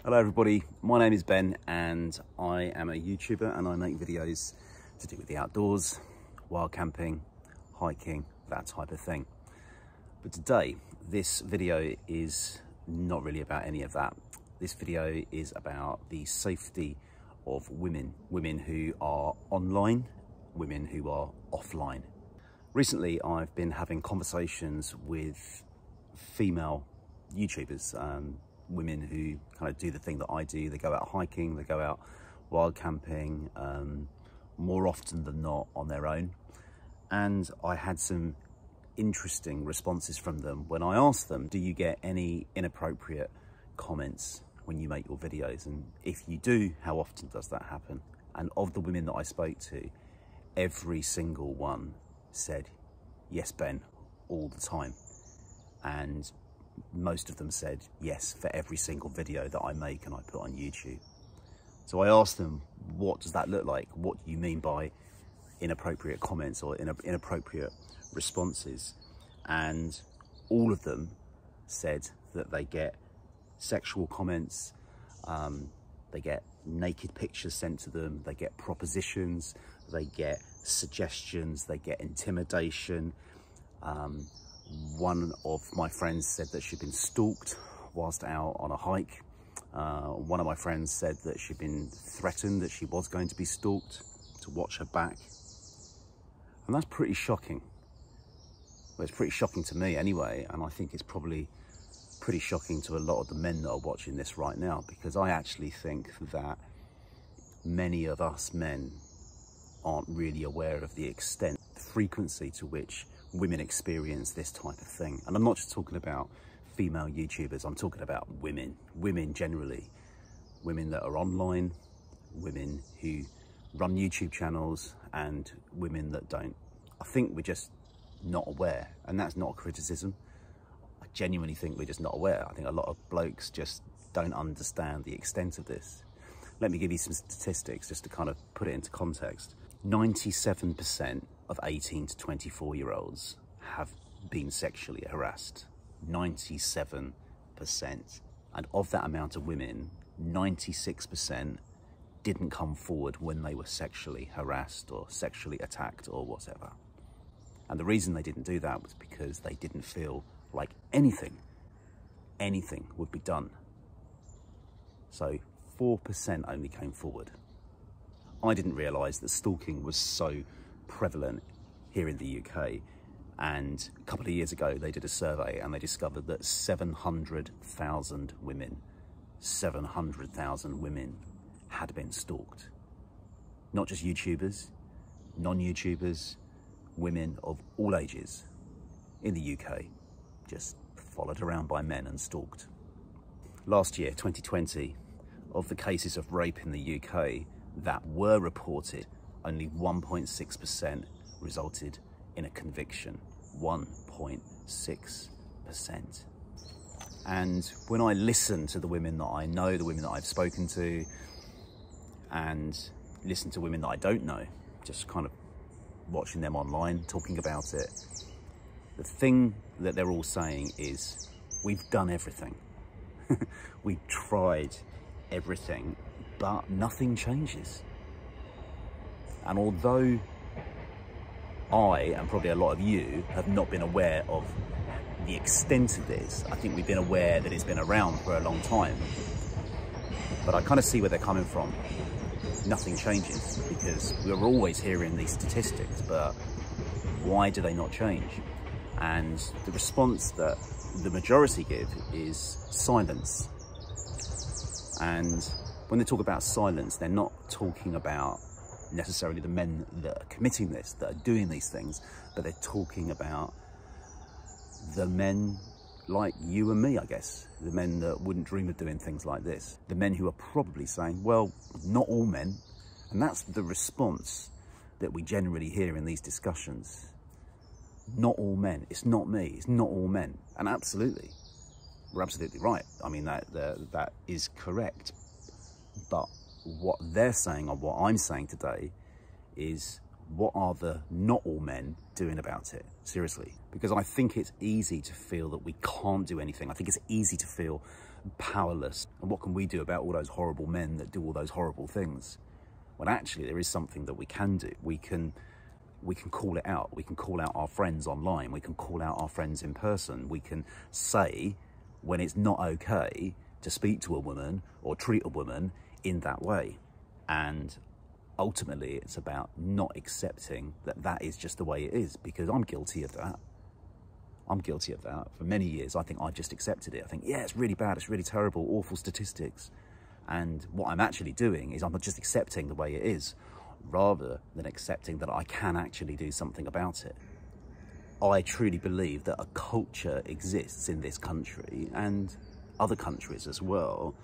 Hello everybody, my name is Ben and I am a YouTuber and I make videos to do with the outdoors, wild camping, hiking, that type of thing. But today, this video is not really about any of that. This video is about the safety of women who are online, women who are offline. Recently, I've been having conversations with female YouTubers, women who kind of do the thing that I do. They go out hiking, they go out wild camping, more often than not on their own. And I had some interesting responses from them when I asked them, do you get any inappropriate comments when you make your videos? And if you do, how often does that happen? And of the women that I spoke to, every single one said, yes, Ben, all the time. And most of them said yes for every single video that I make and I put on YouTube. So I asked them, what does that look like? What do you mean by inappropriate comments or inappropriate responses? And all of them said that they get sexual comments, they get naked pictures sent to them, they get propositions, they get suggestions, they get intimidation. One of my friends said that she'd been stalked whilst out on a hike. One of my friends said that she'd been threatened, that she was going to be stalked, to watch her back. And that's pretty shocking. Well, it's pretty shocking to me anyway, and I think it's probably pretty shocking to a lot of the men that are watching this right now, because I actually think that many of us men aren't really aware of the extent, the frequency to which women experience this type of thing. And I'm not just talking about female YouTubers, I'm talking about women generally. Women that are online, women who run YouTube channels, and women that don't. I think we're just not aware, and that's not a criticism. I genuinely think we're just not aware. I think a lot of blokes just don't understand the extent of this. Let me give you some statistics just to kind of put it into context. 97% of 18 to 24-year-olds have been sexually harassed. 97%. And of that amount of women, 96% didn't come forward when they were sexually harassed or sexually attacked or whatever. And the reason they didn't do that was because they didn't feel like anything would be done. So 4% only came forward. I didn't realise that stalking was so prevalent here in the UK, and a couple of years ago they did a survey and they discovered that 700,000 women had been stalked. Not just YouTubers, non-YouTubers, women of all ages in the UK, just followed around by men and stalked. Last year, 2020, of the cases of rape in the UK that were reported, only 1.6% resulted in a conviction. 1.6%. And when I listen to the women that I know, the women that I've spoken to, and listen to women that I don't know, just kind of watching them online, talking about it, the thing that they're all saying is, we've done everything. We've tried everything, but nothing changes. And although I, and probably a lot of you, have not been aware of the extent of this, I think we've been aware that it's been around for a long time. But I kind of see where they're coming from. Nothing changes, because we're always hearing these statistics, but why do they not change? And the response that the majority give is silence. And when they talk about silence, they're not talking about necessarily the men that are committing this, that are doing these things, but they're talking about the men like you and me, I guess, the men that wouldn't dream of doing things like this, the men who are probably saying, well, not all men. And that's the response that we generally hear in these discussions. Not all men, it's not me, it's not all men. And absolutely, we're absolutely right. I mean, that is correct. But what they're saying, or what I'm saying today, is what are the not all men doing about it? Seriously. Because I think it's easy to feel that we can't do anything. I think it's easy to feel powerless. And what can we do about all those horrible men that do all those horrible things? When actually there is something that we can do. We can call it out. We can call out our friends online. We can call out our friends in person. We can say when it's not okay to speak to a woman or treat a woman in that way. And ultimately, it's about not accepting that that is just the way it is, because I'm guilty of that. I'm guilty of that. For many years, I think I just accepted it. I think, yeah, it's really bad, it's really terrible, awful statistics. And what I'm actually doing is I'm just accepting the way it is, rather than accepting that I can actually do something about it. I truly believe that a culture exists in this country and other countries as well.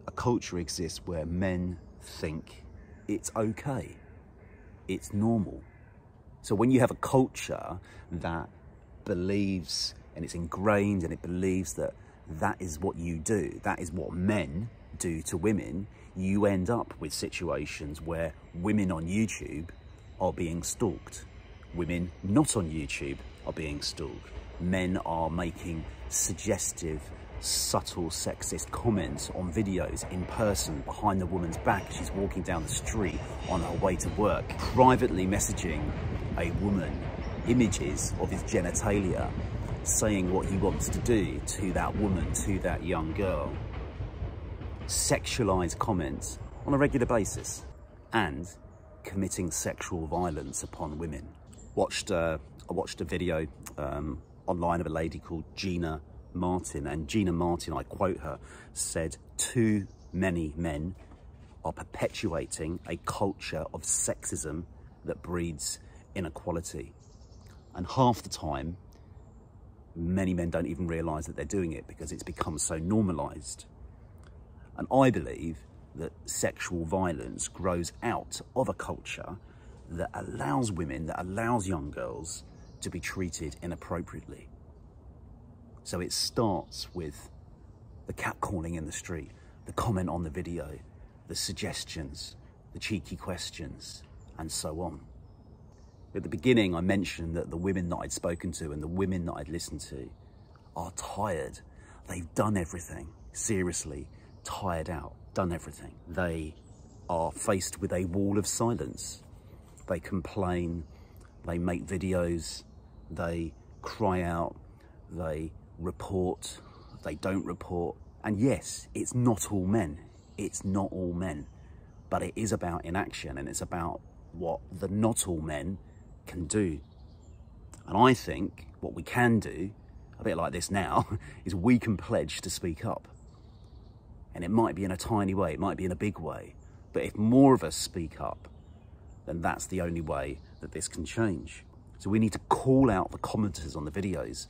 A culture exists where men think it's okay, it's normal. So when you have a culture that believes, and it's ingrained, and it believes that that is what you do, that is what men do to women, you end up with situations where women on YouTube are being stalked. Women not on YouTube are being stalked. Men are making suggestive, subtle sexist comments on videos in person behind the woman's back as she's walking down the street on her way to work, privately messaging a woman images of his genitalia, saying what he wants to do to that woman, to that young girl. Sexualized comments on a regular basis, and committing sexual violence upon women. I watched a video online of a lady called Gina Martin, and Gina Martin, I quote her, said, "Too many men are perpetuating a culture of sexism that breeds inequality." And half the time, many men don't even realise that they're doing it because it's become so normalised. And I believe that sexual violence grows out of a culture that allows women, that allows young girls to be treated inappropriately. So it starts with the catcalling in the street, the comment on the video, the suggestions, the cheeky questions, and so on. At the beginning, I mentioned that the women that I'd spoken to and the women that I'd listened to are tired. They've done everything, seriously, tired out, done everything. They are faced with a wall of silence. They complain, they make videos, they cry out, they report, they don't report. And yes, it's not all men. It's not all men. But it is about inaction, and it's about what the not all men can do. And I think what we can do, a bit like this now, is we can pledge to speak up. And it might be in a tiny way, it might be in a big way. But if more of us speak up, then that's the only way that this can change. So we need to call out the commenters on the videos.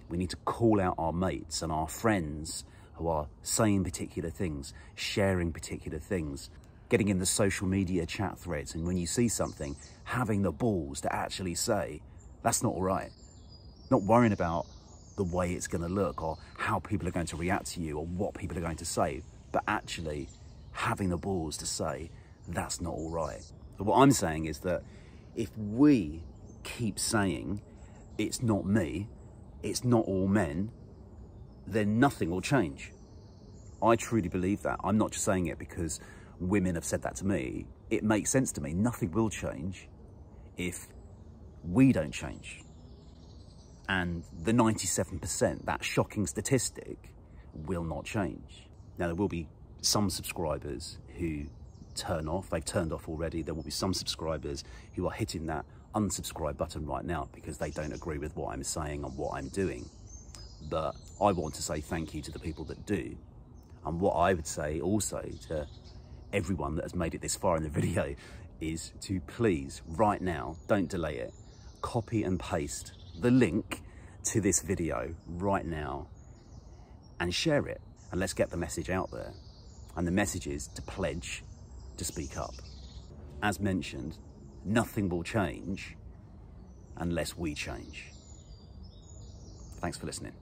We need to call out our mates and our friends who are saying particular things, sharing particular things, getting in the social media chat threads, and when you see something, having the balls to actually say, that's not all right. Not worrying about the way it's going to look or how people are going to react to you or what people are going to say, but actually having the balls to say, that's not all right. But what I'm saying is that if we keep saying, it's not me, it's not all men, then nothing will change. I truly believe that. I'm not just saying it because women have said that to me. It makes sense to me. Nothing will change if we don't change. And the 97%, that shocking statistic, will not change. Now, there will be some subscribers who turn off. They've turned off already. There will be some subscribers who are hitting that unsubscribe button right now because they don't agree with what I'm saying and what I'm doing. But I want to say thank you to the people that do. And what I would say also to everyone that has made it this far in the video is to please, right now, don't delay it, copy and paste the link to this video right now and share it. And let's get the message out there. And the message is to pledge to speak up. As mentioned, nothing will change unless we change. Thanks for listening.